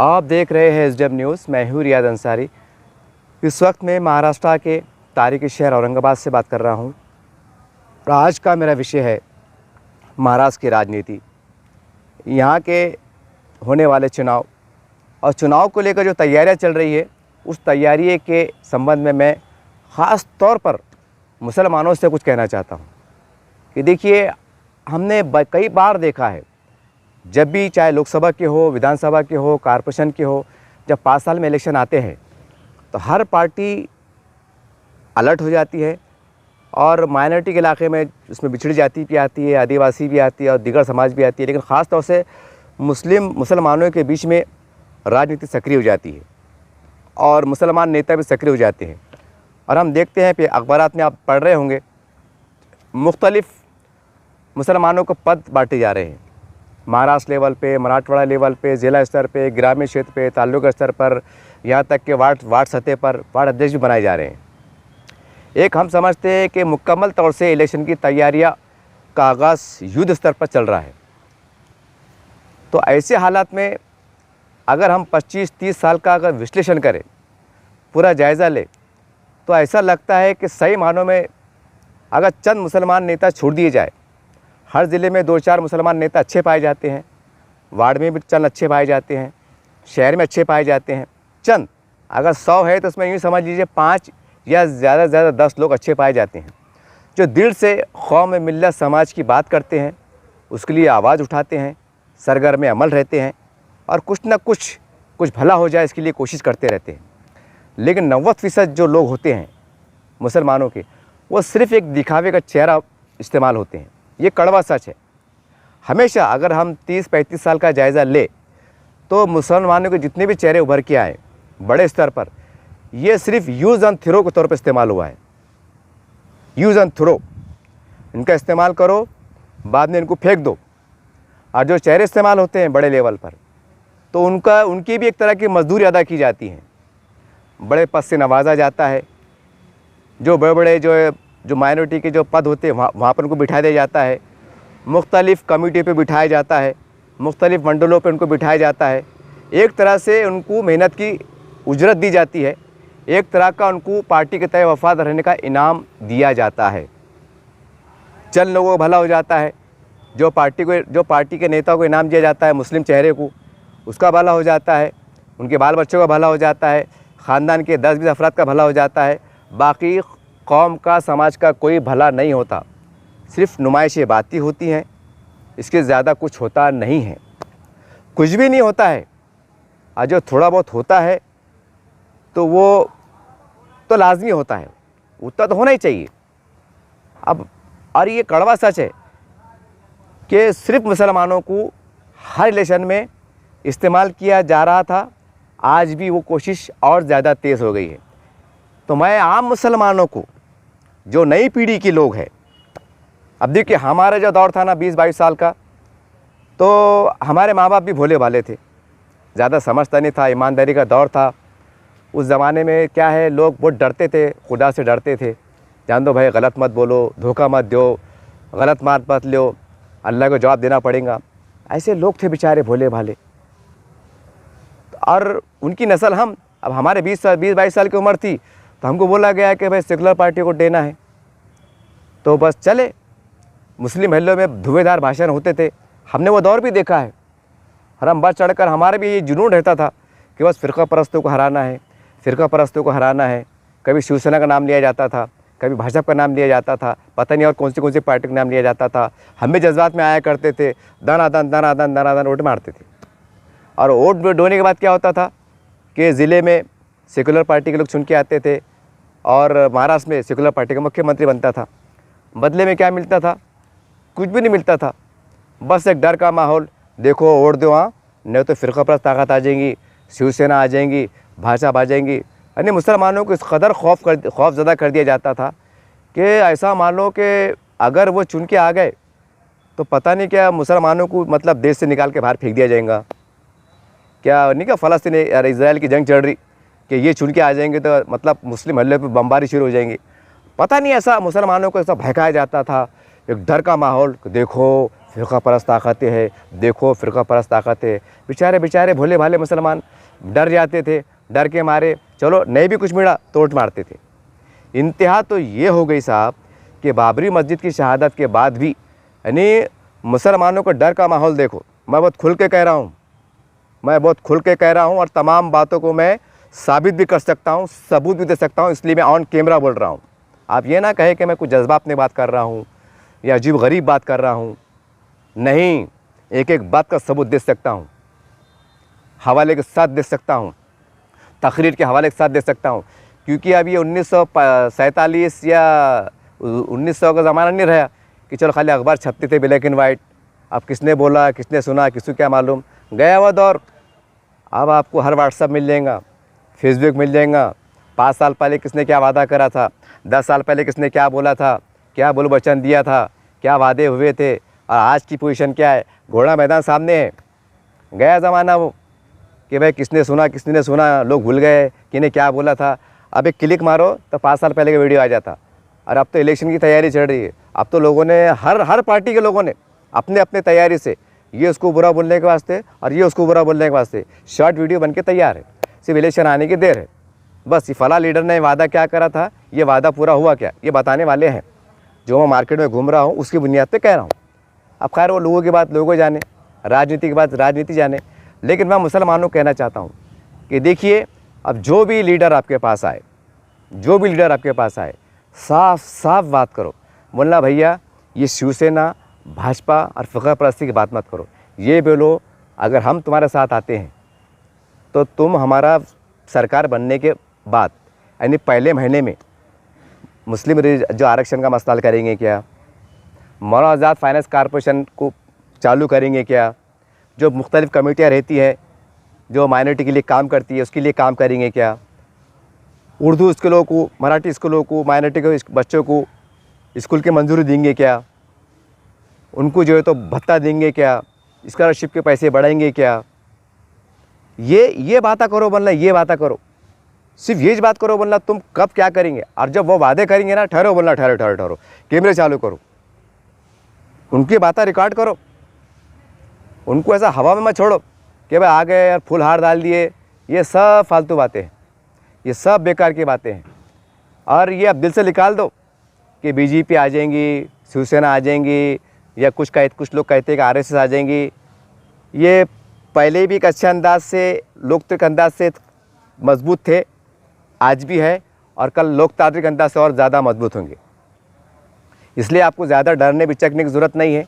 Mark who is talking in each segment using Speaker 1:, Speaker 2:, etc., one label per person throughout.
Speaker 1: आप देख रहे हैं एसडीएम न्यूज़। मैं हूँ रियाद अंसारी। इस वक्त मैं महाराष्ट्र के तारीखी शहर औरंगाबाद से बात कर रहा हूँ और आज का मेरा विषय है महाराष्ट्र की राजनीति, यहाँ के होने वाले चुनाव और चुनाव को लेकर जो तैयारियाँ चल रही है उस तैयारी के संबंध में मैं ख़ास तौर पर मुसलमानों से कुछ कहना चाहता हूँ कि देखिए, हमने कई बार देखा है, जब भी चाहे लोकसभा के हो, विधानसभा के हो, कॉरपोरेशन के हो, जब 5 साल में इलेक्शन आते हैं तो हर पार्टी अलर्ट हो जाती है और माइनॉरिटी के इलाके में उसमें बिछड़ी जाति भी आती है, आदिवासी भी आती है और दीगर समाज भी आती है, लेकिन ख़ास तौर से मुसलमानों के बीच में राजनीति सक्रिय हो जाती है और मुसलमान नेता भी सक्रिय हो जाते हैं। और हम देखते हैं कि अखबारात में आप पढ़ रहे होंगे, मुख्तलिफ़ मुसलमानों को पद बांटे जा रहे हैं, महाराष्ट्र लेवल पे, मराठवाड़ा लेवल पे, ज़िला स्तर पे, ग्रामीण क्षेत्र पे, तालुका स्तर पर, यहाँ तक कि वार्ड सतह पर वार्ड अध्यक्ष भी बनाए जा रहे हैं। एक हम समझते हैं कि मुकम्मल तौर से इलेक्शन की तैयारियाँ का आगाज़ युद्ध स्तर पर चल रहा है। तो ऐसे हालात में अगर हम 25-30 साल का अगर विश्लेषण करें, पूरा जायज़ा लें, तो ऐसा लगता है कि सही मानों में अगर चंद मुसलमान नेता छोड़ दिए जाए, हर ज़िले में 2-4 मुसलमान नेता अच्छे पाए जाते हैं, वार्ड में भी चंद अच्छे पाए जाते हैं, शहर में अच्छे पाए जाते हैं, चंद अगर 100 है तो उसमें यूँ समझ लीजिए 5 या ज़्यादा से ज़्यादा 10 लोग अच्छे पाए जाते हैं, जो दिल से कौम मिल्लत समाज की बात करते हैं, उसके लिए आवाज़ उठाते हैं, सरगर्म अमल रहते हैं और कुछ न कुछ भला हो जाए इसके लिए कोशिश करते रहते हैं। लेकिन 90% जो लोग होते हैं मुसलमानों के, वो सिर्फ़ एक दिखावे का चेहरा इस्तेमाल होते हैं। ये कड़वा सच है। हमेशा अगर हम 30-35 साल का जायज़ा ले तो मुसलमानों के जितने भी चेहरे उभर के आए बड़े स्तर पर, ये सिर्फ यूज़ एंड थ्रो के तौर पर इस्तेमाल हुआ है। यूज़ एंड थ्रो, इनका इस्तेमाल करो, बाद में इनको फेंक दो। और जो चेहरे इस्तेमाल होते हैं बड़े लेवल पर, तो उनकी भी एक तरह की मजदूरी अदा की जाती है, बड़े पद से नवाजा जाता है। जो बड़े बड़े जो माइनॉरिटी के जो पद होते हैं वहाँ पर उनको बिठा दिया जाता है, मुख्तलिफ़ कमेटी पे बिठाया जाता है, मुख्तलिफ़ मंडलों पे उनको बिठाया जाता है। एक तरह से उनको मेहनत की उजरत दी जाती है, एक तरह का उनको पार्टी के तय वफाद रहने का इनाम दिया जाता है। चंद लोगों को भला हो जाता है, जो पार्टी के नेता को इनाम दिया जाता है, मुस्लिम चेहरे को, उसका भला हो जाता है, उनके बाल बच्चों का भला हो जाता है, ख़ानदान के 10-20 अफराद का भला हो जाता है। बाकी कौम का, समाज का कोई भला नहीं होता, सिर्फ नुमाइशें बातें होती हैं, इसके ज़्यादा कुछ होता नहीं है, कुछ भी नहीं होता है। और जो थोड़ा बहुत होता है तो वो तो लाजमी होता है, उतना तो होना ही चाहिए। अब और ये कड़वा सच है कि सिर्फ मुसलमानों को हर इलेक्शन में इस्तेमाल किया जा रहा था, आज भी वो कोशिश और ज़्यादा तेज़ हो गई है। तो मैं आम मुसलमानों को, जो नई पीढ़ी के लोग हैं, अब देखिए हमारा जो दौर था ना 20-22 साल का, तो हमारे माँ बाप भी भोले भाले थे, ज़्यादा समझता नहीं था, ईमानदारी का दौर था। उस ज़माने में क्या है, लोग बहुत डरते थे, खुदा से डरते थे। जान दो भाई, गलत मत बोलो, धोखा मत दो, गलत मात मत लो, अल्लाह को जवाब देना पड़ेगा। ऐसे लोग थे बेचारे भोले भाले। और उनकी नस्ल हम, अब हमारे 20-22 साल की उम्र थी तो हमको बोला गया कि भाई सेकुलर पार्टी को देना है, तो बस चले। मुस्लिम महल्लों में धुएंधार भाषण होते थे, हमने वो दौर भी देखा है। और हम बढ़ चढ़कर, हमारे भी ये जुनून रहता था कि बस फ़िरका परस्तों को हराना है, फ़िरका परस्तों को हराना है। कभी शिवसेना का नाम लिया जाता था, कभी भाजपा का नाम लिया जाता था, पता नहीं और कौन सी पार्टी का नाम लिया जाता था। हम भी जज्बात में आया करते थे, दनादन वोट मारते थे। और वोट डोने के बाद क्या होता था कि ज़िले में सेकुलर पार्टी के लोग चुन के आते थे और महाराष्ट्र में सेकुलर पार्टी का मुख्यमंत्री बनता था। बदले में क्या मिलता था? कुछ भी नहीं मिलता था, बस एक डर का माहौल। देखो वोट दो, हाँ, नहीं तो फ़िरका परस्त ताकत आ जाएंगी, शिवसेना आ जाएंगी, भाजपा आ जाएंगी। यानी मुसलमानों को इस कदर खौफज़दा कर दिया जाता था कि ऐसा मान लो कि अगर वो चुन के आ गए तो पता नहीं क्या मुसलमानों को मतलब देश से निकाल के बाहर फेंक दिया जाएगा। क्या नहीं, क्या फ़लस्तीन और इजराइल की जंग चल रही कि ये चुन के आ जाएंगे तो मतलब मुस्लिम हल्ले पे बमबारी शुरू हो जाएंगी। पता नहीं, ऐसा मुसलमानों को ऐसा भड़काया जाता था, एक डर का माहौल। देखो फ़िरका परस्त ताकतें हैं, देखो फ़िरका परस्त ताकतें। बेचारे बेचारे भोले भाले मुसलमान डर जाते थे, डर के मारे चलो नहीं भी कुछ मिला तो उठ मारते थे। इंतहा तो ये हो गई साहब कि बाबरी मस्जिद की शहादत के बाद भी यानी मुसलमानों को डर का माहौल देखो। मैं बहुत खुल के कह रहा हूँ, मैं बहुत खुल के कह रहा हूँ और तमाम बातों को मैं साबित भी कर सकता हूँ, सबूत भी दे सकता हूँ, इसलिए मैं ऑन कैमरा बोल रहा हूँ। आप ये ना कहें कि मैं कुछ जज्बात में बात कर रहा हूँ या अजीब गरीब बात कर रहा हूँ। नहीं, एक एक बात का सबूत दे सकता हूँ, हवाले के साथ दे सकता हूँ, तकरीर के हवाले के साथ दे सकता हूँ। क्योंकि अब ये 1947 या 1900 का ज़माना नहीं रहा कि चलो खाली अखबार छपते थे ब्लैक एंड वाइट। अब किसने बोला, किसने सुना, किसी को क्या मालूम। गया हुआ दौर। अब आपको हर व्हाट्सअप मिल जाएगा, फेसबुक मिल जाएगा। 5 साल पहले किसने क्या वादा करा था, 10 साल पहले किसने क्या बोला था, क्या बोल वचन दिया था, क्या वादे हुए थे और आज की पोजीशन क्या है। घोड़ा मैदान सामने है। गया ज़माना वो कि भाई किसने सुना, किसने नहीं सुना, लोग भूल गए किने क्या बोला था। अब एक क्लिक मारो तो 5 साल पहले का वीडियो आ जाता। और अब तो इलेक्शन की तैयारी चल रही है। अब तो लोगों ने हर पार्टी के लोगों ने अपने अपने तैयारी से ये उसको बुरा बोलने के वास्ते और ये उसको बुरा बोलने के वास्ते शॉर्ट वीडियो बन के तैयार है। सिर्फ इलेक्शन आने की देर है। बस ये फला लीडर ने वादा क्या करा था, ये वादा पूरा हुआ क्या, ये बताने वाले हैं। जो मैं मार्केट में घूम रहा हूँ उसकी बुनियाद पर कह रहा हूँ। अब खैर वो लोगों की बात लोगों जाने, राजनीति की बात राजनीति जाने। लेकिन मैं मुसलमानों को कहना चाहता हूँ कि देखिए, अब जो भी लीडर आपके पास आए, जो भी लीडर आपके पास आए, साफ साफ बात करो। बोलना भैया ये शिवसेना, भाजपा और फ़िरका परस्ती की बात मत करो। ये बोलो अगर हम तुम्हारे साथ आते हैं तो तुम हमारा सरकार बनने के बाद यानी पहले महीने में मुस्लिम जो आरक्षण का मसला हल करेंगे क्या, मौलाना आज़ाद फाइनेंस कॉरपोरेशन को चालू करेंगे क्या, जो मुख्तलिफ़ कमेटियाँ रहती है जो माइनॉरिटी के लिए काम करती है उसके लिए काम करेंगे क्या, उर्दू स्कूलों को, मराठी स्कूलों को, माइनॉरिटी के बच्चों को स्कूल की मंजूरी देंगे क्या, उनको जो है तो भत्ता देंगे क्या, स्कॉलरशिप के पैसे बढ़ाएंगे क्या। ये बातें करो बोलना, ये बातें करो, सिर्फ ये बात करो बोलना तुम कब क्या करेंगे। और जब वो वादे करेंगे ना, ठहरो बोलना, ठहरो ठहरो ठहरो, कैमरे चालू करो, उनकी बातें रिकॉर्ड करो। उनको ऐसा हवा में मत छोड़ो कि भाई आ गए और फूल हार डाल दिए। ये सब फालतू बातें हैं, ये सब बेकार की बातें हैं। और ये अब दिल से निकाल दो कि बीजेपी आ जाएंगी, शिवसेना आ जाएंगी, या कुछ लोग कहते हैं कि आरएसएस आ जाएंगी। ये पहले भी एक अच्छे अंदाज से, लोकतांत्रिक अंदाज से मजबूत थे, आज भी है और कल लोकतांत्रिक अंदाज से और ज़्यादा मजबूत होंगे। इसलिए आपको ज़्यादा डरने बिचकने की ज़रूरत नहीं है।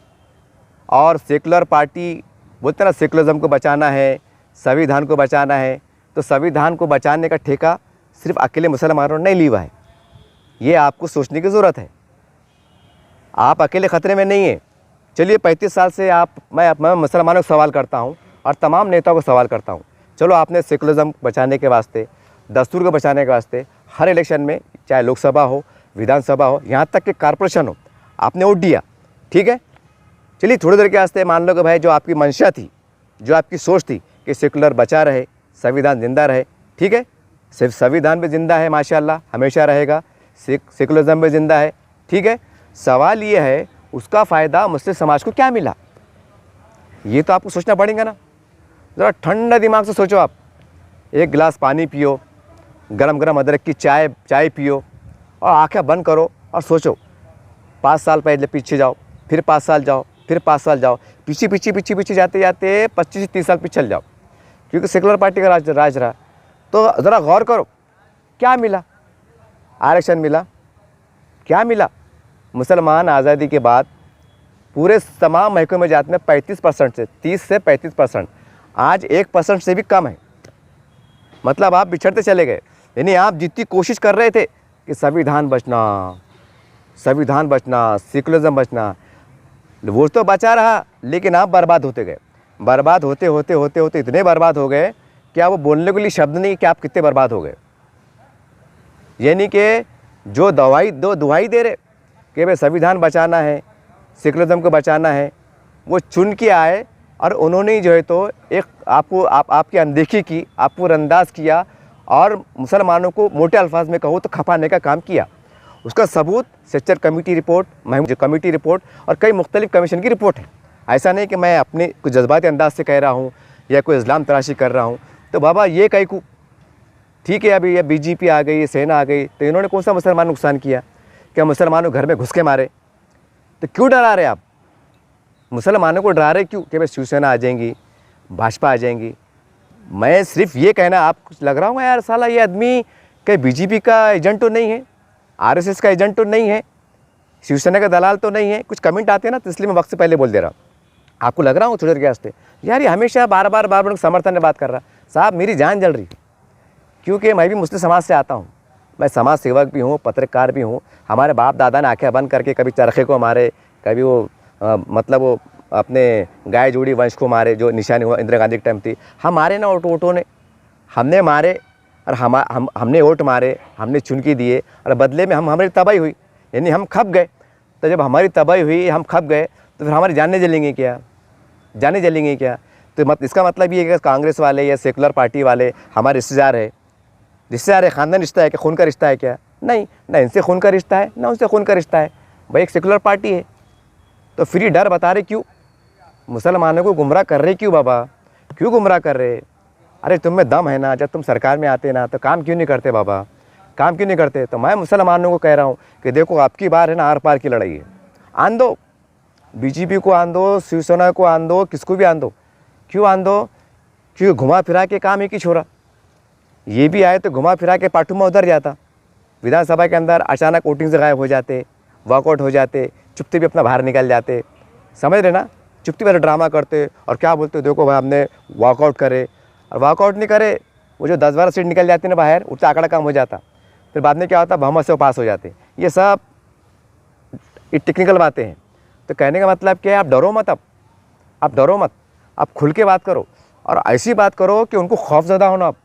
Speaker 1: और सेकुलर पार्टी बोलते ना, सेकुलरिज्म को बचाना है, संविधान को बचाना है, तो संविधान को बचाने का ठेका सिर्फ अकेले मुसलमानों ने नहीं लिया है। ये आपको सोचने की ज़रूरत है। आप अकेले ख़तरे में नहीं है। चलिए 35 साल से मैं मुसलमानों को सवाल करता हूँ और तमाम नेताओं को सवाल करता हूँ। चलो आपने सेकुलरिज्म बचाने के वास्ते, दस्तूर को बचाने के वास्ते हर इलेक्शन में, चाहे लोकसभा हो, विधानसभा हो, यहाँ तक कि कॉरपोरेशन हो, आपने वोट दिया, ठीक है। चलिए थोड़ी देर के वास्ते मान लो कि भाई जो आपकी मंशा थी, जो आपकी सोच थी कि सेकुलर बचा रहे, संविधान ज़िंदा रहे, ठीक है। सिर्फ संविधान भी ज़िंदा है माशाल्लाह, हमेशा रहेगा। सेकुलरिज्म भी ज़िंदा है, ठीक है। सवाल ये है उसका फ़ायदा मुस्लिम समाज को क्या मिला, ये तो आपको सोचना पड़ेगा ना। ज़रा ठंडा दिमाग से सोचो। आप एक गिलास पानी पियो, गरम गरम अदरक की चाय पियो और आँखें बंद करो और सोचो। 5 साल पहले पीछे जाओ, फिर 5 साल जाओ, फिर 5 साल जाओ, पीछे जाते जाते 25 से 30 साल पीछे चल जाओ, क्योंकि सेकुलर पार्टी का राज रहा। तो ज़रा गौर करो, क्या मिला? आरक्षण मिला, क्या मिला? मुसलमान आज़ादी के बाद पूरे तमाम महकमे जात में 35% से 30 से 35%, आज 1% से भी कम है। मतलब आप बिछड़ते चले गए। यानी आप जितनी कोशिश कर रहे थे कि संविधान बचना, सेकुलरिज्म बचना, वो तो बचा रहा, लेकिन आप बर्बाद होते गए। बर्बाद होते होते होते होते इतने बर्बाद हो गए कि आप वो बोलने के लिए शब्द नहीं कि आप कितने बर्बाद हो गए। यानी कि जो दुहाई दे रहे कि भाई संविधान बचाना है, सेकुलरिज्म को बचाना है, वो चुन के आए और उन्होंने जो है तो एक आपकी अनदेखी की, आपको रंदाज किया और मुसलमानों को मोटे अल्फाज में कहो तो खपाने का काम किया। उसका सबूत sector committee report, Mahmood committee report और कई मुख्तलिफ कमीशन की रिपोर्ट है। ऐसा नहीं कि मैं अपने कुछ जज्बाती अंदाज से कह रहा हूँ या कोई इस्लाम तराशी कर रहा हूँ। तो बाबा ये कहीं को ठीक है, अभी ये बीजेपी आ गई, सेना आ गई, तो इन्होंने कौन सा मुसलमान नुकसान किया? क्या मुसलमानों घर में घुस के मारे? तो क्यों डरा रहे आप मुसलमानों को? डरा रहे क्यों कि भाई शिवसेना आ जाएंगी, भाजपा आ जाएंगी? मैं सिर्फ ये कहना, आप कुछ लग रहा हूँ यार साला ये आदमी कहीं बीजेपी का एजेंट तो नहीं है, आरएसएस का एजेंट तो नहीं है, शिवसेना का दलाल तो नहीं है। कुछ कमेंट आते हैं ना, तो इसलिए मैं वक्त से पहले बोल दे रहा हूँ। आपको लग रहा हूँ थोड़ी देर के वास्ते यार ये हमेशा बार बार समर्थन में बात कर रहा। साहब मेरी जान जल रही, क्योंकि मैं भी मुस्लिम समाज से आता हूँ, मैं समाज सेवक भी हूँ, पत्रकार भी हूँ। हमारे बाप दादा ने आंखें बंद करके कभी चरखे को मारे, कभी वो मतलब वो अपने गाय जोड़ी वंश को मारे, जो निशानी हुआ इंदिरा गांधी के टाइम थी। हम मारे ना वोटों ने, हमने मारे और हमने वोट मारे, हमने चुनकी दिए और बदले में हमारी तबाही हुई, यानी हम खप गए। तो जब हमारी तबाही हुई, हम खप गए, तो फिर हमारी जानें जलेंगी क्या? जाने जलेंगे क्या? तो इसका मतलब ये है कि कांग्रेस वाले या सेकुलर पार्टी वाले हमारे रिश्तेदार है, ख़ानदान रिश्ता है कि खून का रिश्ता है क्या? नहीं, ना इनसे खून का रिश्ता है ना उनसे खून का रिश्ता है। भाई एक सेकुलर पार्टी है, तो फ्री डर बता रहे क्यों? मुसलमानों को गुमराह कर रहे क्यों बाबा? क्यों गुमराह कर रहे? अरे तुम में दम है ना, जब तुम सरकार में आते ना तो काम क्यों नहीं करते बाबा? काम क्यों नहीं करते? तो मैं मुसलमानों को कह रहा हूँ कि देखो आपकी बार है ना आर पार की लड़ाई है, आन दो, बीजेपी को आन दो, शिवसेना को आन दो, किसको भी आन दो। क्यों आन दो? क्योंकि घुमा फिरा के काम एक ही छोरा, ये भी आए तो घुमा फिरा के पाटू में उधर जाता, विधानसभा के अंदर अचानक वोटिंग से गायब हो जाते, वॉकआउट हो जाते, चुपते भी अपना बाहर निकल जाते। समझ रहे ना? चुपती वाले ड्रामा करते और क्या बोलते, देखो भाई हमने वॉकआउट करे, और वॉकआउट नहीं करे, वो जो 10-12 सीट निकल जाती है ना बाहर, उससे आंकड़ा कम हो जाता। फिर बाद में क्या होता, बहुमत से वो पास हो जाते। ये सब टेक्निकल बातें हैं। तो कहने का मतलब क्या है, आप डरो मत, आप डरो मत, आप खुल के बात करो और ऐसी बात करो कि उनको खौफज़दा होना। आप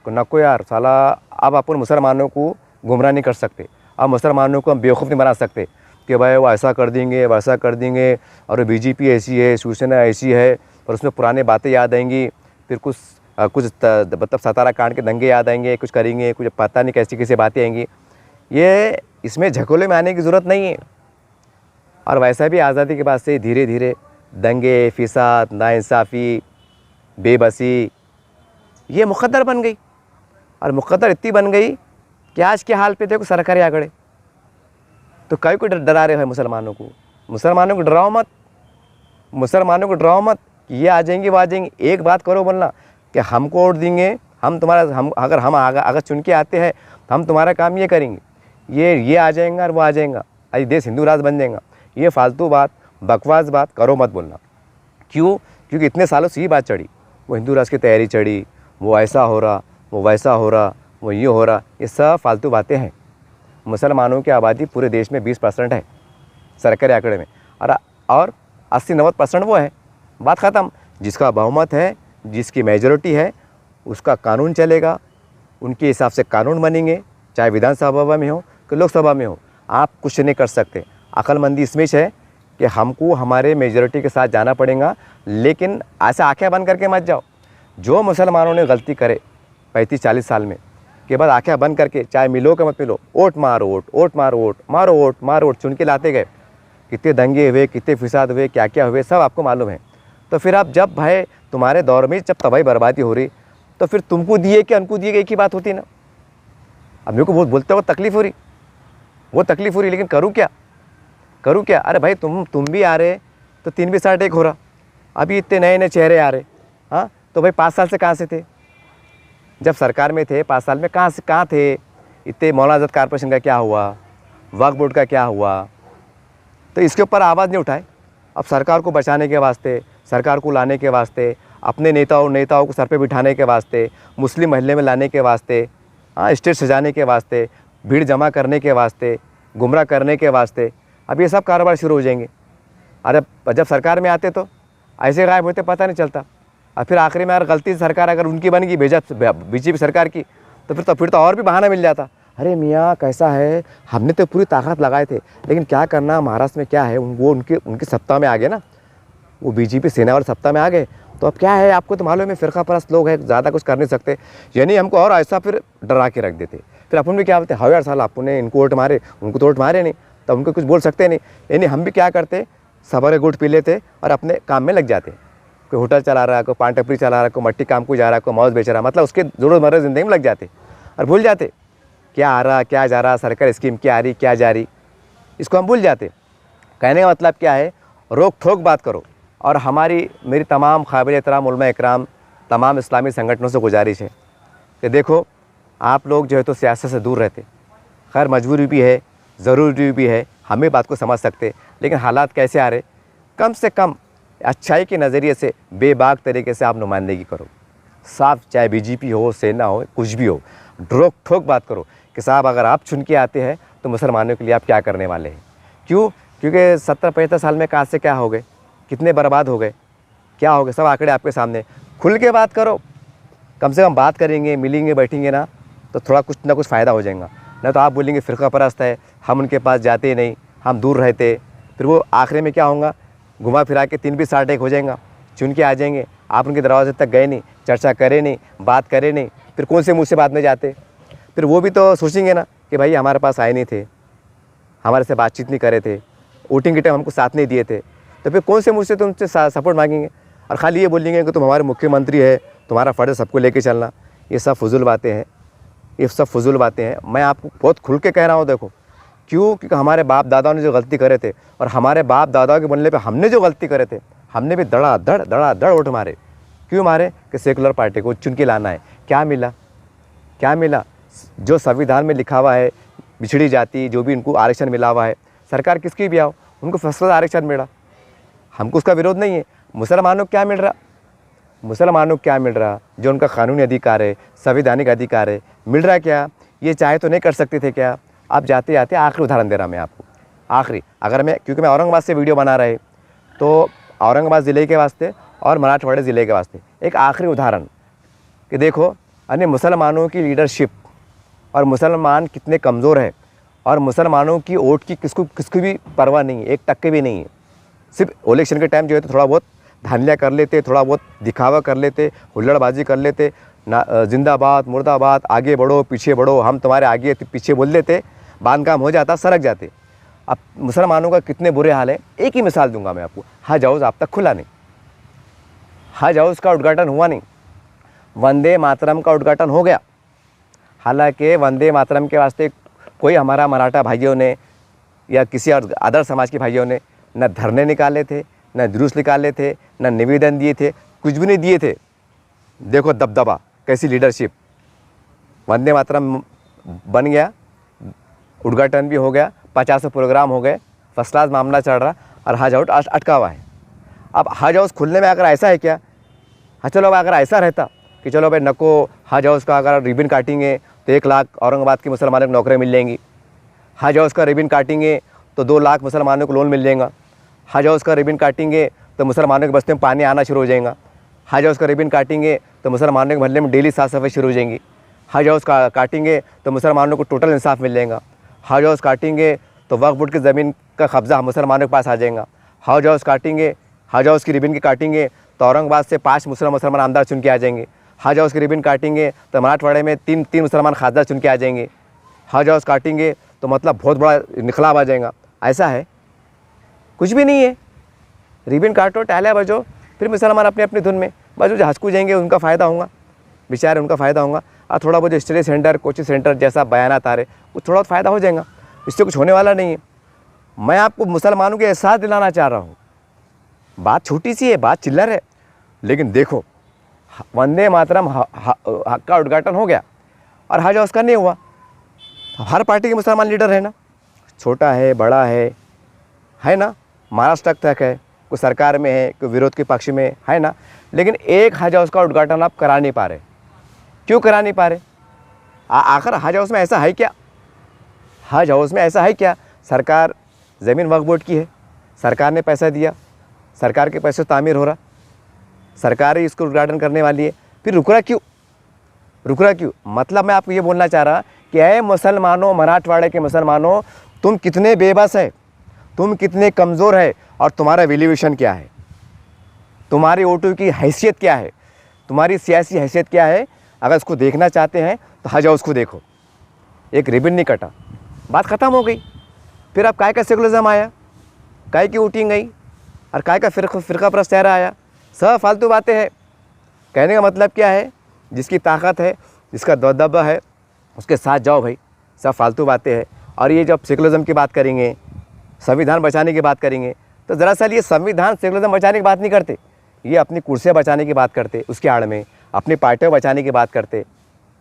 Speaker 1: नको यार साला, अब अपन मुसलमानों को गुमराह नहीं कर सकते, अब मुसलमानों को हम बेवकूफ़ नहीं बना सकते कि भाई वो ऐसा कर देंगे, वैसा कर देंगे, और बीजेपी ऐसी है, शिवसेना ऐसी है, और उसमें पुरानी बातें याद आएंगी, फिर कुछ मतलब 17 कांड के दंगे याद आएंगे, कुछ करेंगे, कुछ पता नहीं कैसी कैसी बातें आएंगी। ये इसमें झकोले में आने की ज़रूरत नहीं है। और वैसा भी आज़ादी के बाद से धीरे धीरे दंगे, फिसाद, नाइंसाफ़ी, बेबसी ये मुक़द्दर बन गई, और मुक़द्दर इतनी बन गई कि आज के हाल पे देखो सरकारी आंकड़े। तो कई को डरा रहे हैं मुसलमानों को? मुसलमानों को डराओ मत, मुसलमानों को डराओ मत कि ये आ जाएंगे वो आ जाएंगे। एक बात करो बोलना कि हमको वोट देंगे, हम तुम्हारा अगर चुन के आते हैं तो हम तुम्हारा काम ये करेंगे, ये आ जाएगा और वो आ जाएगा, अरे देश हिंदू राज बन जाएगा। ये फालतू बात, बकवास बात करो मत बोलना। क्यों? क्योंकि इतने सालों से ये बात चढ़ी, वो हिंदू राज की तैयारी चढ़ी, वो ऐसा हो रहा, वो वैसा हो रहा, वो ये हो रहा, ये सब फालतू बातें हैं। मुसलमानों की आबादी पूरे देश में 20% है सरकारी आंकड़े में, और 80-90% वो है। बात ख़त्म। जिसका बहुमत है, जिसकी मेजॉरिटी है, उसका कानून चलेगा, उनके हिसाब से कानून बनेंगे, चाहे विधानसभा में हो कि लोकसभा में हो। आप कुछ नहीं कर सकते। अक्लमंदी इसमें है कि हमको हमारे मेजॉरिटी के साथ जाना पड़ेगा, लेकिन ऐसे आंखें बंद करके मत जाओ। जो मुसलमानों ने गलती करे 35-40 साल में के बाद आंखें बंद करके, चाहे मिलो कि मत मिलो, वोट मारो, वोट मारो, वोट मारो, वोट मारो, वोट चुन के लाते गए। कितने दंगे हुए, कितने फिसाद हुए, क्या क्या हुए, सब आपको मालूम है। तो फिर आप जब भाई तुम्हारे दौर में जब तबाही बर्बादी हो रही, तो फिर तुमको दिए कि उनको दिए, एक ही बात होती ना। अब मेरे को बहुत बोलते हो तकलीफ़ हो रही, वो तकलीफ़ हो रही, लेकिन करूँ क्या, करूँ क्या? अरे भाई तुम भी आ रहे तो 3 भी 60 एक हो रहा। अभी इतने नए नए चेहरे आ रहे। हाँ, तो भाई 5 साल से कहाँ से थे? जब सरकार में थे 5 साल में कहाँ थे? इतने मौलाना आज़ाद कॉर्पोरेशन का क्या हुआ, वक्फ बोर्ड का क्या हुआ? तो इसके ऊपर आवाज़ नहीं उठाए। अब सरकार को बचाने के वास्ते, सरकार को लाने के वास्ते, अपने नेताओं को सर पे बिठाने के वास्ते, मुस्लिम महल्ले में लाने के वास्ते, हाँ, स्टेज सजाने के वास्ते, भीड़ जमा करने के वास्ते, गुमराह करने के वास्ते, अब ये सब कारोबार शुरू हो जाएंगे। अरे जब सरकार में आते तो ऐसे गायब होते, पता नहीं चलता। और फिर आखिरी में अगर गलती से सरकार अगर उनकी बन गई, बीजेपी सरकार की, तो फिर तो और भी बहाना मिल जाता। अरे मियाँ कैसा है, हमने तो पूरी ताकत लगाए थे, लेकिन क्या करना, महाराष्ट्र में क्या है, वो उनकी सत्ता में आ गए ना, वो बीजेपी सेना वाले सत्ता में आ गए, तो अब क्या है, आपको तो मालूम है फ़िरका परस्त लोग हैं, ज़्यादा कुछ कर नहीं सकते। यानी हमको और ऐसा फिर डरा के रख देते। फिर अपन भी क्या बोलते, हाँ यार साल आपने इनको वोट मारे, उनको तो वोट मारे नहीं, तो उनको कुछ बोल सकते नहीं। यानी हम भी क्या करते सबर गुट पी लेते और अपने काम में लग जाते। कोई होटल चला रहा है, कोई पान टपरी चला रहा है, कोई मट्टी काम को जा रहा है, कोई मौज बेच रहा है, मतलब उसके ज़रूरतमर्रा ज़िंदगी में लग जाते और भूल जाते क्या आ रहा क्या जा रहा, सरकारी स्कीम क्या आ रही क्या जा रही, इसको हम भूल जाते। कहने का मतलब क्या है, रोक ठोक बात करो। और मेरी तमाम काबिल एहतराम उलमा इकराम तमाम इस्लामी संगठनों से गुजारिश है कि देखो आप लोग जो है तो सियासत से दूर रहते, खैर मजबूरी भी है, ज़रूरी भी है, हम भी बात को समझ सकते, लेकिन हालात कैसे आ रहे, कम से कम अच्छाई के नज़रिए से बेबाक तरीके से आप नुमाइंदगी करो। साफ, चाहे बीजेपी हो, सेना हो, कुछ भी हो, रोक ठोक बात करो कि साहब अगर आप चुन के आते हैं तो मुसलमानों के लिए आप क्या करने वाले हैं। क्यों? क्योंकि 70-75 साल में कहाँ से क्या हो गए, कितने बर्बाद हो गए, क्या हो गए, सब आंकड़े आपके सामने। खुल के बात करो, कम से कम बात करेंगे, मिलेंगे, बैठेंगे ना तो थोड़ा कुछ ना कुछ फ़ायदा हो जाएगा। नहीं तो आप बोलेंगे फ़िरका परस्त है, हम उनके पास जाते नहीं, हम दूर रहते, फिर वो आखिरी में क्या होगा, घुमा फिरा के 3 भी 60 एक हो जाएगा, चुन के आ जाएंगे, आप उनके दरवाजे तक गए नहीं, चर्चा करे नहीं, बात करे नहीं, फिर कौन से मुँह से बाद में जाते। फिर वो भी तो सोचेंगे ना कि भाई हमारे पास आए नहीं थे, हमारे से बातचीत नहीं करे थे, वोटिंग के टाइम हमको साथ नहीं दिए थे, तो फिर कौन से मुझसे तुमसे सपोर्ट मांगेंगे। और खाली ये बोलेंगे कि तुम हमारे मुख्यमंत्री है, तुम्हारा फ़र्ज़ सबको लेके चलना। ये सब फजूल बातें हैं, ये सब फजूल बातें हैं। मैं आपको बहुत खुल के कह रहा हूँ, देखो क्यों, क्योंकि हमारे बाप दादाओं ने जो गलती करे थे और हमारे बाप दादाओं के बनने पे हमने जो गलती करे थे, हमने भी धड़ा वोट मारे। क्यों मारे? कि सेकुलर पार्टी को चुन के लाना है। क्या मिला? क्या मिला? जो संविधान में लिखा हुआ है, पिछड़ी जाति जो भी इनको आरक्षण मिला हुआ है, सरकार किसकी भी आओ उनको फर्स्ट क्लास आरक्षण मिला, हमको उसका विरोध नहीं है। मुसलमानों को क्या मिल रहा? मुसलमानों को क्या मिल रहा? जो उनका कानूनी अधिकार है, संवैधानिक अधिकार है, मिल रहा क्या? ये चाहे तो नहीं कर सकते थे क्या? आप जाते जाते आखिरी उदाहरण दे रहा मैं आपको, आखिरी, अगर मैं, क्योंकि मैं औरंगाबाद से वीडियो बना रहे तो औरंगाबाद ज़िले के वास्ते और मराठवाड़े ज़िले के वास्ते एक आखिरी उदाहरण कि देखो अन्य मुसलमानों की लीडरशिप और मुसलमान कितने कमज़ोर है और मुसलमानों की वोट की किसको भी परवाह नहीं है, 1 टक्के भी नहीं है। सिर्फ इलेक्शन के टाइम जो है तो थोड़ा बहुत धांधलियाँ कर लेते, थोड़ा बहुत दिखावा कर लेते, हुल्लड़बाजी कर लेते, ना जिंदाबाद मुर्दाबाद, आगे बढ़ो पीछे बढ़ो, हम तुम्हारे आगे पीछे बोल देते, बांध काम हो जाता, सरक जाते। अब मुसलमानों का कितने बुरे हाल है, एक ही मिसाल दूंगा मैं आपको। हज हाउस अब तक खुला नहीं, हज हाउस का उद्घाटन हुआ नहीं। वंदे मातरम का उद्घाटन हो गया, हालांकि वंदे मातरम के वास्ते कोई हमारा मराठा भाइयों ने या किसी और अदर समाज के भाइयों ने न धरने निकाले थे, न जुलूस निकाले थे, न निवेदन दिए थे, कुछ भी नहीं दिए थे। देखो दबदबा, कैसी लीडरशिप। वंदे मातरम बन गया, उद्घाटन भी हो गया, 50 प्रोग्राम हो गए, फर्स्ट क्लास मामला चल रहा, और हज हाउस अटका हुआ है। अब हज हाउस खुलने में अगर ऐसा है क्या, हाँ चलो अगर ऐसा रहता कि चलो भाई नको, हज हाउस का अगर रिबन काटेंगे तो 1 लाख औरंगाबाद के मुसलमानों को नौकरियाँ मिल जाएंगी, हज हाउस का रिबन काटेंगे तो 2 लाख मुसलमानों को लोन मिल जाएगा, हज हाउस का रिबन काटेंगे तो मुसलमानों के बस्ते में पानी आना शुरू हो जाएगा, हज हाउस का रिबन काटेंगे तो मुसलमानों के मोहल्ले में डेली साफ़ सफाई शुरू हो जाएंगी, हज हाउस का काटेंगे तो मुसलमानों को टोटल इंसाफ मिल जाएगा, हज हाउस काटेंगे तो वक्फ बोर्ड की ज़मीन का कब्जा मुसलमानों के पास आ जाएगा, हज हाउस काटेंगे, हज हाउस की रिबन की काटेंगे तो औरंगाबाद से 5 मुसलमान आमदार चुन के आ जाएंगे, हज हाउस की रिबन काटेंगे तो मराठवाड़े में 3 मुसलमान खासदार चुन के आ जाएंगे, हज हाउस काटेंगे तो मतलब बहुत बड़ा इनकलाब आ जाएगा। ऐसा है? कुछ भी नहीं है। रिबन काटो, टालियाँ बजो, फिर मुसलमान अपनी अपनी धुन में बस जो हंसकू जाएंगे, उनका फ़ायदा होगा, बेचारे उनका फ़ायदा होगा। और थोड़ा बहुत स्टडी सेंटर, कोचिंग सेंटर जैसा बयानात आ रहे, कुछ थोड़ा बहुत फ़ायदा हो जाएगा, इससे कुछ होने वाला नहीं है। मैं आपको मुसलमानों के एहसास दिलाना चाह रहा हूँ। बात छोटी सी है, बात चिल्लर है, लेकिन देखो वंदे मातरम का उद्घाटन हो गया और हज हाउस का नहीं हुआ। हर पार्टी के मुसलमान लीडर है ना, छोटा है बड़ा है ना, महाराष्ट्र तक है, कोई सरकार में है, कोई विरोध के पक्ष में है ना, लेकिन एक हज हाउस का उद्घाटन आप करा नहीं पा रहे। क्यों करा नहीं पा रहे? आखिर हज हाउस में ऐसा है क्या? हज हाउस में ऐसा है क्या? सरकार, ज़मीन वक्फ बोर्ड की है, सरकार ने पैसा दिया, सरकार के पैसे तामीर हो रहा, सरकार ही इसको उद्घाटन करने वाली है, फिर रुक रहा क्यों? रुक रहा क्यों? मतलब मैं आपको ये बोलना चाह रहा कि ऐ मुसलमानों, मराठवाड़े के मुसलमानों, तुम कितने बेबस है, तुम कितने कमज़ोर है और तुम्हारा वैल्यूएशन क्या है, तुम्हारी वोटों की हैसियत क्या है, तुम्हारी सियासी हैसियत क्या है। अगर इसको देखना चाहते हैं तो हज हाउस को देखो, एक रिबन नहीं कटा, बात ख़त्म हो गई। फिर अब काय का सेकुलरिज्म आया, काय की वोटिंग गई, और काय का फ़िरका परस्त चेहरा आया। सब फालतू बातें हैं। कहने का मतलब क्या है, जिसकी ताकत है, जिसका दबदबा है, उसके साथ जाओ भाई। सब फालतू बातें हैं। और ये जब सेकुलरिज्म की बात करेंगे, संविधान बचाने की बात करेंगे, तो दरअसल ये संविधान सेकुलरिज्म बचाने की बात नहीं करते, ये अपनी कुर्सियाँ बचाने की बात करते, उसके आड़ में अपनी पार्टियाँ बचाने की बात करते,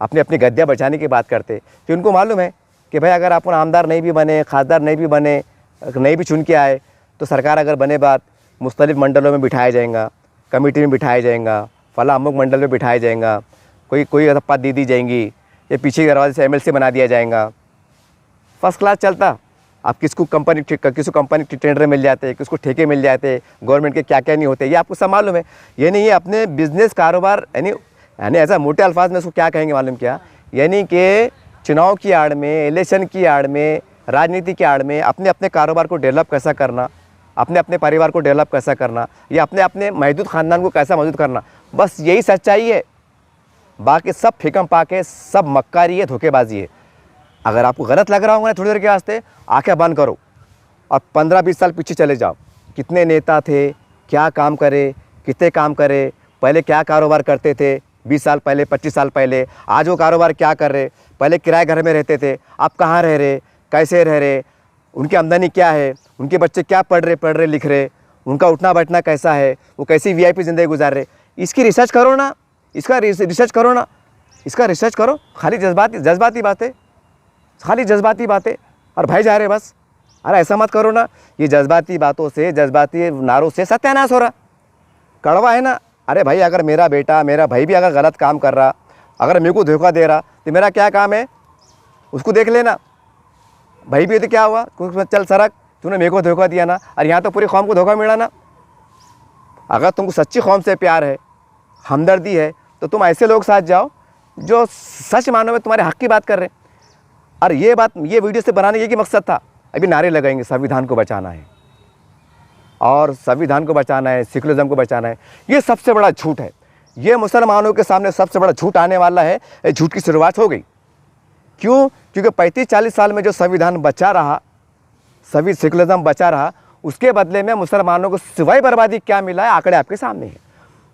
Speaker 1: अपनी अपनी गद्दियाँ बचाने की बात करते। कि उनको मालूम है कि भाई अगर अपन आमदार नहीं भी बने, खासदार नहीं भी बने, नहीं भी चुन के आए, तो सरकार अगर बने बात मुख्तलिफ मंडलों में बिठाया जाएगा, कमेटी में बिठाया जाएगा, फला अमुक मंडल में बिठाया जाएगा, कोई पद दी जाएंगी, ये पीछे के दरवाजे से MLC बना दिया जाएगा। फर्स्ट क्लास चलता। अब किसको कंपनी टेंडर मिल जाते, किसको ठेके मिल जाते, गवर्नमेंट के क्या क्या नहीं होते, ये आपको सब मालूम है। ये नहीं, ये अपने बिजनेस कारोबार यानी ऐसा मोटे अल्फाज में इसको क्या कहेंगे मालूम क्या, यानी कि चुनाव की आड़ में, इलेक्शन की आड़ में, राजनीति की आड़ में अपने अपने कारोबार को डेवलप कैसा करना, अपने अपने परिवार को डेवलप कैसा करना, या अपने अपने महदूद ख़ानदान को कैसा महदूद करना, बस यही सच्चाई है। बाकी सब फिकम पाके, सब मक्कारी है, धोखेबाजी है। अगर आपको गलत लग रहा होगा थोड़ी देर के वास्ते आंखें बंद करो और 15-20 साल पीछे चले जाओ। कितने नेता थे, क्या काम करे, कितने काम करे, पहले क्या कारोबार करते थे, 20 साल पहले, 25 साल पहले, आज वो कारोबार क्या कर रहे, पहले किराए घर में रहते थे, अब कहाँ रह रहे, कैसे रह रहे, उनकी आमदनी क्या है, उनके बच्चे क्या पढ़ रहे लिख रहे, उनका उठना बैठना कैसा है, वो कैसी VIP ज़िंदगी गुजार रहे। इसकी रिसर्च करो ना, इसका रिसर्च करो ना, इसका रिसर्च करो। खाली जज्बाती बातें, खाली जज्बाती बातें और भाई जा रहे बस। अरे ऐसा मत करो ना, ये जज्बाती बातों से, जज्बाती नारों से सत्यानाश हो रहा, कड़वा है ना। अरे भाई अगर मेरा बेटा, मेरा भाई भी अगर गलत काम कर रहा, अगर मेरे को धोखा दे रहा, तो मेरा क्या काम है, उसको देख लेना। भाई भी तो क्या हुआ, चल सरक, तूने मेरे को धोखा दिया ना, और यहाँ तो पूरी कौम को धोखा मिला ना। अगर तुमको सच्ची कौम से प्यार है, हमदर्दी है, तो तुम ऐसे लोग साथ जाओ जो सच मानो में तुम्हारे हक की बात कर रहे हैं। और ये वीडियो से बनाने ये मकसद था। अभी नारे लगाएंगे संविधान को बचाना है, और संविधान को बचाना है, सेकुलरिज्म को बचाना है, ये सबसे बड़ा झूठ है। ये मुसलमानों के सामने सबसे बड़ा झूठ आने वाला है। ये झूठ की शुरुआत हो गई। क्यों? क्योंकि 35-40 साल में जो संविधान बचा रहा, सभी सेकुलरिज्म बचा रहा, उसके बदले में मुसलमानों को सिवाय बर्बादी क्या मिला है, आंकड़े आपके सामने हैं।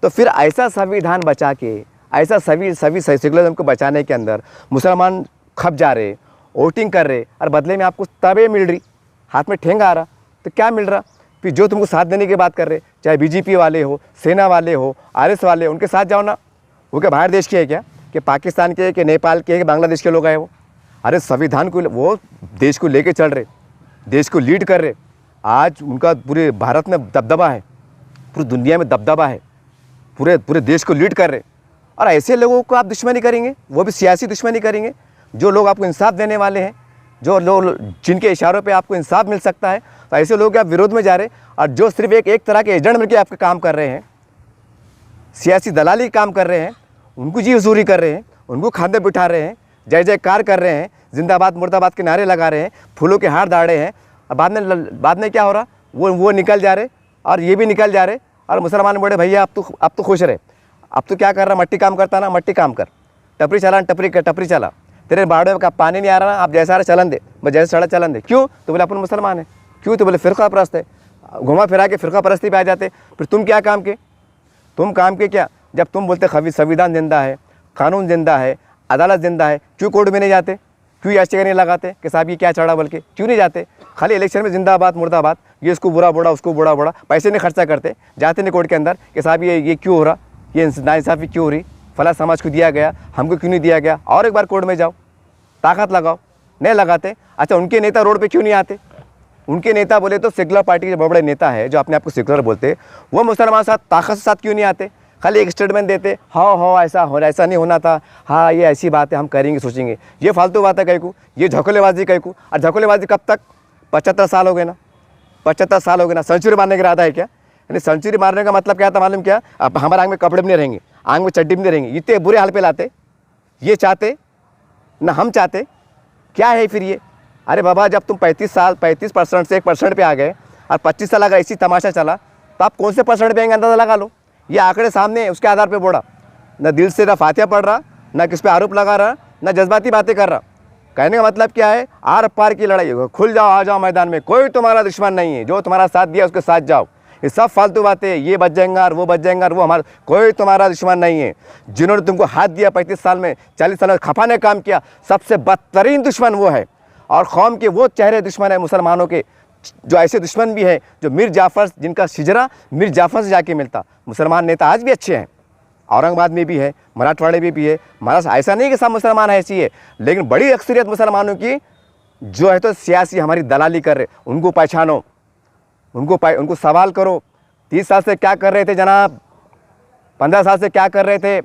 Speaker 1: तो फिर ऐसा संविधान बचा के, ऐसा सभी सेकुलरिज्म को बचाने के अंदर मुसलमान खप जा रहे, वोटिंग कर रहे, और बदले में आपको तबे मिल रही, हाथ में ठेंगा आ रहा, तो क्या मिल रहा, फिर जो तुमको साथ देने की बात कर रहे, चाहे BJP वाले हो, सेना वाले हो, RS वाले, उनके साथ जाओ ना। वो क्या बाहर देश के है क्या, कि पाकिस्तान के, कि नेपाल के, कि बांग्लादेश के लोग आए वो? अरे संविधान को वो देश को लेके चल रहे, देश को लीड कर रहे। आज उनका पूरे भारत में दबदबा है, पूरी दुनिया में दबदबा है, पूरे देश को लीड कर रहे। और ऐसे लोगों को आप दुश्मनी करेंगे, वो भी सियासी दुश्मनी करेंगे। जो लोग आपको इंसाफ देने वाले हैं, जो लोग जिनके इशारों पे आपको इंसाफ मिल सकता है, तो ऐसे लोग आप विरोध में जा रहे। और जो सिर्फ एक तरह के एजेंट मिलकर आपके काम कर रहे हैं, सियासी दलाली काम कर रहे हैं, उनको जी हुजूरी कर रहे हैं, उनको खांदे बिठा रहे हैं, जय जयकार कर रहे हैं, जिंदाबाद मुर्दाबाद के नारे लगा रहे हैं, फूलों के हार दाड़े हैं। और बाद में क्या हो रहा, वो निकल जा रहे, और ये भी निकल जा रहे। और मुसलमान बोले भैया अब तो खुश रहे, अब तो क्या कर रहा, मट्टी काम करता ना, मट्टी काम कर, टपरी चला, टपरी चला, तेरे बाड़े में का पानी नहीं आ रहा ना, आप जैसा चलन दे, मैं जैसे सड़क चलन दे। क्यों? तो बोले अपन मुसलमान है। क्यों? तो बोले फ़िरका परस्त है। घुमा फिरा के फ़िरका परस्ती पे आ जाते। फिर तुम क्या काम के, तुम काम के क्या, जब तुम बोलते संविधान जिंदा है, कानून जिंदा है, अदालत जिंदा है, क्यों कोर्ट में नहीं जाते, क्यों याचिका नहीं लगाते कि साहब ये क्या चढ़ा, बल्कि क्यों नहीं जाते? खाली इलेक्शन में जिंदाबाद मुर्दाबाद, ये इसको बुरा बोला, उसको बुरा बोला, पैसे नहीं खर्चा करते, जाते नहीं कोर्ट के अंदर कि साहब ये क्यों हो रहा, ये नाइंसाफ़ी क्यों हो रही, फला समाज को दिया गया, हमको क्यों नहीं दिया गया, और एक बार कोर्ट में जाओ, ताकत लगाओ। नहीं लगाते। अच्छा, उनके नेता रोड पे क्यों नहीं आते? उनके नेता बोले तो सेकुलर पार्टी के बड़े बड़े नेता है जो अपने आप को सेकुलर बोलते, वो मुसलमान साथ ताकत के साथ क्यों नहीं आते? खाली एक स्टेटमेंट देते, हाँ ऐसा नहीं होना था, हाँ ये ऐसी बात है, हम करेंगे, सोचेंगे। ये फालतू बात है कहीं को, ये झकोलेबाजी कहीं को। और झकोलेबाजी कब तक? 75 साल हो गए ना, 75 साल हो गए ना। सेंचुरी मारने का इरादा है क्या? यानी सेंचुरी मारने का मतलब क्या था मालूम क्या? अब हमारे आंग में कपड़े भी नहीं रहेंगे, आंग में चड्डी भी नहीं रहेंगे, इतने बुरे हाल पे लाते। ये चाहते ना, हम चाहते। क्या है फिर ये? अरे बाबा, जब तुम 35% से 1% पे आ गए और 25 साल अगर ऐसी तमाशा चला, तो आप कौन से % पे आएंगे अंदाज़ा लगा लो। ये आंकड़े सामने, उसके आधार पे बोला। न दिल से ना फातिहा पढ़ रहा, ना किस पे आरोप लगा रहा, ना जज्बाती बातें कर रहा। कहने का मतलब क्या है? आर पार की लड़ाई। खुल जाओ, आ जाओ मैदान में, कोई तुम्हारा दुश्मन नहीं है। जो तुम्हारा साथ दिया उसके साथ जाओ। ये सब फालतू बातें, ये बच जाएंगा और वो बच जाएंगा और वो हमारा कोई तुम्हारा दुश्मन नहीं है। जिन्होंने तुमको हाथ दिया 35 साल में 40 साल में खपाने काम किया, सबसे बदतरीन दुश्मन वो है। और कौम के वो चेहरे दुश्मन है मुसलमानों के, जो ऐसे दुश्मन भी है जो मीर जाफ़र, जिनका शिजरा मीर जाफ़र से जाके मिलता। मुसलमान नेता आज भी अच्छे हैं, औरंगाबाद में भी है, मराठवाड़े में भी है। महाराष्ट्र ऐसा नहीं कि सब मुसलमान ऐसी है, लेकिन बड़ी अक्सरियत मुसलमानों की जो है तो सियासी हमारी दलाली कर रहे, उनको पहचानो, उनको सवाल करो। 30 साल से क्या कर रहे थे जनाब, 15 साल से क्या कर रहे थे,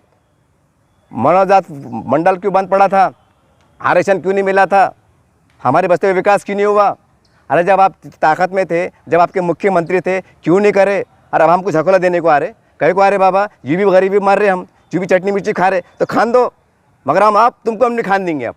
Speaker 1: मनोजात मंडल क्यों बंद पड़ा था, आरक्षण क्यों नहीं मिला था, हमारे बस्ती में विकास क्यों नहीं हुआ। अरे जब आप ताकत में थे, जब आपके मुख्यमंत्री थे, क्यों नहीं करे। अरे अब हमको झकोला देने को आ रहे, कहे को आ रहे बाबा ये भी गरीबी मार रहे, हम जो भी चटनी मिर्ची खा रहे, तो खान दो, मगर हम तुमको नहीं खान देंगे।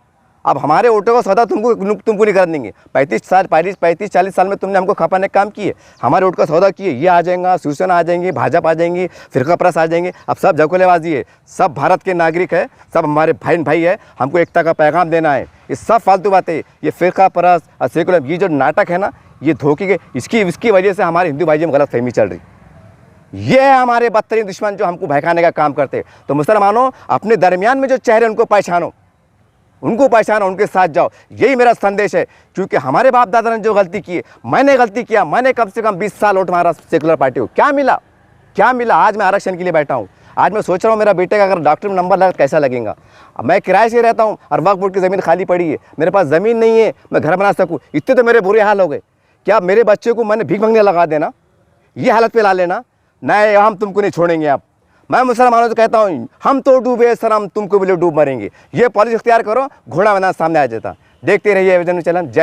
Speaker 1: अब हमारे वोटों का सौदा तुमको नहीं कर देंगे। 35-40 साल में तुमने हमको खपाने का काम किए, हमारे वोट का सौदा किए। ये आ जाएगा, शिवसेना आ जाएंगी, भाजपा आ जाएंगी, फिरका परस्त आ जाएंगे। अब सब झकोलेबाजी है, सब भारत के नागरिक है, सब हमारे भाई है, हमको एकता का पैगाम देना है। ये सब फालतू बातें, ये फिरका परस्त और सेकुलर, ये जो नाटक है ना, ये धोखे के, इसकी वजह से हमारे हिंदू भाइयों में गलत फहमी चल रही। ये है हमारे बदतरीन दुश्मन जो हमको भड़काने का काम करते। तो मुसलमानों, अपने दरमियान में जो चेहरे उनको पहचानो, उनके साथ जाओ, यही मेरा संदेश है। क्योंकि हमारे बाप दादा ने जो गलती की है, मैंने गलती किया, मैंने कम से कम 20 साल वोट मारा सेकुलर पार्टी को, क्या मिला। आज मैं आरक्षण के लिए बैठा हूँ। आज मैं सोच रहा हूँ मेरा बेटे का अगर डॉक्टर में नंबर लगा कैसा लगेगा। अब मैं किराए से रहता हूँ और वक्फ बोर्ड की ज़मीन खाली पड़ी है, मेरे पास ज़मीन नहीं है मैं घर बना सकूँ। इतने तो मेरे बुरे हाल हो गए, क्या मेरे बच्चे को मैंने भीख मांगने लगा देना, ये हालत पे ला लेना। नहीं, हम तुमको नहीं छोड़ेंगे। आप, मैं मुसलमानों से कहता हूँ, हम तो डूबे सर, हम तुमको भी डूब मरेंगे। ये पॉलिसी इख्तियार करो, घोड़ा मैदान सामने आ जाता। देखते रहिए विजन चैनल। जय